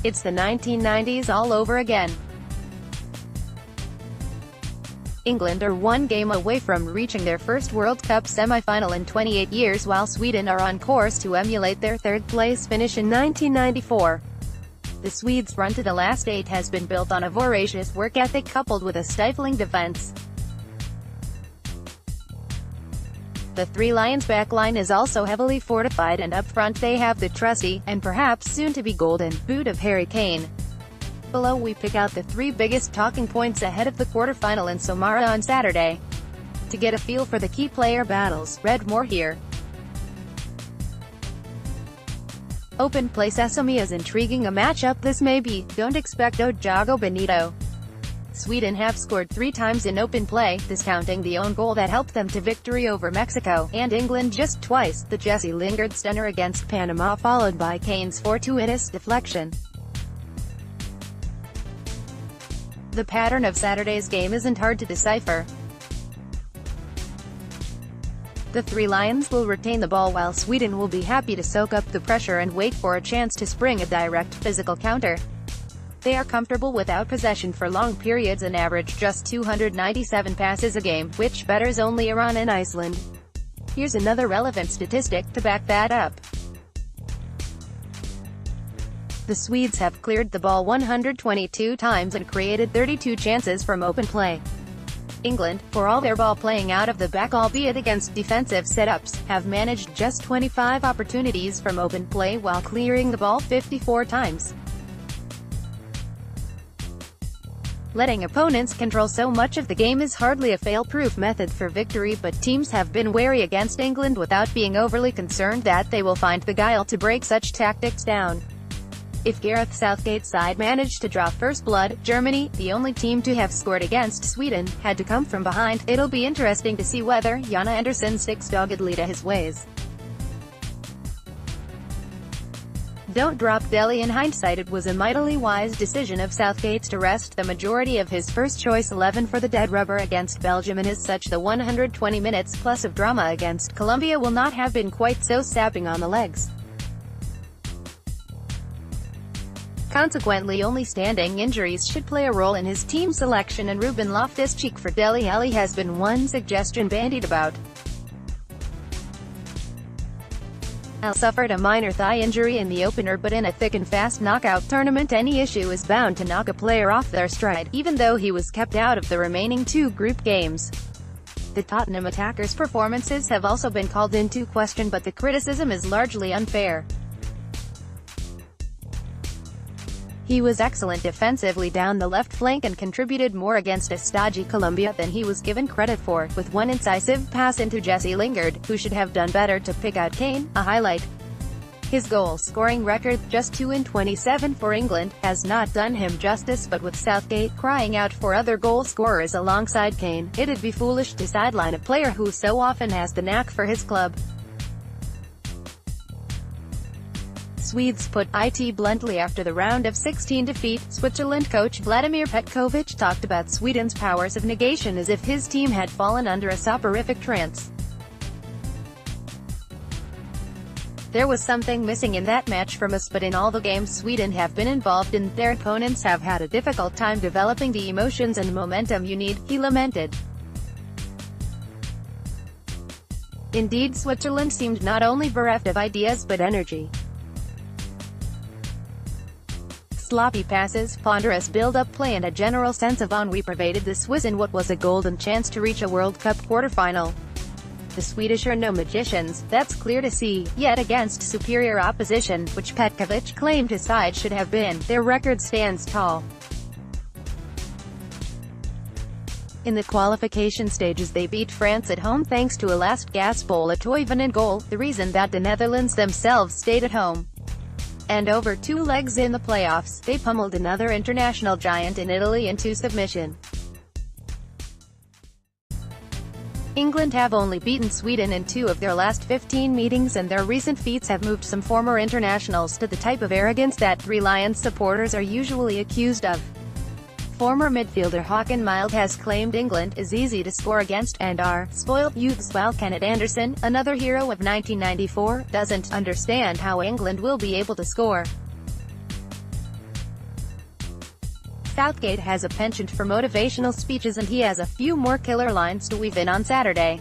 It's the 1990s all over again. England are one game away from reaching their first World Cup semi-final in 28 years, while Sweden are on course to emulate their third-place finish in 1994. The Swedes' run to the last 8 has been built on a voracious work ethic coupled with a stifling defense. The Three Lions backline is also heavily fortified, and up front they have the trusty, and perhaps soon-to-be golden, boot of Harry Kane. Below we pick out the 3 biggest talking points ahead of the quarter-final in Samara on Saturday. To get a feel for the key player battles, read more here. Open play sesame, as intriguing a matchup this may be, don't expect Jogo Bonito. Sweden have scored 3 times in open play, discounting the own goal that helped them to victory over Mexico, and England just twice, the Jesse Lingard stunner against Panama followed by Kane's fortuitous deflection. The pattern of Saturday's game isn't hard to decipher. The Three Lions will retain the ball while Sweden will be happy to soak up the pressure and wait for a chance to spring a direct physical counter. They are comfortable without possession for long periods and average just 297 passes a game, which bettors only Iran and Iceland. Here's another relevant statistic to back that up. The Swedes have cleared the ball 122 times and created 32 chances from open play. England, for all their ball playing out of the back albeit against defensive setups, have managed just 25 opportunities from open play while clearing the ball 54 times. Letting opponents control so much of the game is hardly a fail-proof method for victory, but teams have been wary against England without being overly concerned that they will find the guile to break such tactics down. If Gareth Southgate's side managed to draw first blood, Germany, the only team to have scored against Sweden, had to come from behind. It'll be interesting to see whether Jana Andersson sticks doggedly to his ways. Don't drop Delhi. In hindsight, it was a mightily wise decision of Southgate's to rest the majority of his first-choice 11 for the dead rubber against Belgium, and as such the 120 minutes plus of drama against Colombia will not have been quite so sapping on the legs. Consequently, only standing injuries should play a role in his team selection, and Ruben Loftus-Cheek for Dele Alli has been one suggestion bandied about. Al suffered a minor thigh injury in the opener, but in a thick and fast knockout tournament any issue is bound to knock a player off their stride, even though he was kept out of the remaining 2 group games. The Tottenham attacker's performances have also been called into question, but the criticism is largely unfair. He was excellent defensively down the left flank and contributed more against a stodgy Colombia than he was given credit for, with one incisive pass into Jesse Lingard, who should have done better to pick out Kane, a highlight. His goal-scoring record, just 2 in 27 for England, has not done him justice, but with Southgate crying out for other goal-scorers alongside Kane, it'd be foolish to sideline a player who so often has the knack for his club. Swedes put it bluntly after the round of 16 defeat. Switzerland coach Vladimir Petkovic talked about Sweden's powers of negation as if his team had fallen under a soporific trance. There was something missing in that match from us, but in all the games Sweden have been involved in, their opponents have had a difficult time developing the emotions and momentum you need, he lamented. Indeed, Switzerland seemed not only bereft of ideas but energy. Sloppy passes, ponderous build-up play and a general sense of ennui pervaded the Swiss in what was a golden chance to reach a World Cup quarter-final. The Swedish are no magicians, that's clear to see, yet against superior opposition, which Petkovic claimed his side should have been, their record stands tall. In the qualification stages they beat France at home thanks to a last-gasp goal at Toivonen in goal, the reason that the Netherlands themselves stayed at home. And over 2 legs in the playoffs, they pummeled another international giant in Italy into submission. England have only beaten Sweden in 2 of their last 15 meetings, and their recent feats have moved some former internationals to the type of arrogance that Three Lions supporters are usually accused of. Former midfielder Håkan Mild has claimed England is easy to score against, and are spoilt youths, while Kenneth Anderson, another hero of 1994, doesn't understand how England will be able to score. Southgate has a penchant for motivational speeches and he has a few more killer lines to weave in on Saturday.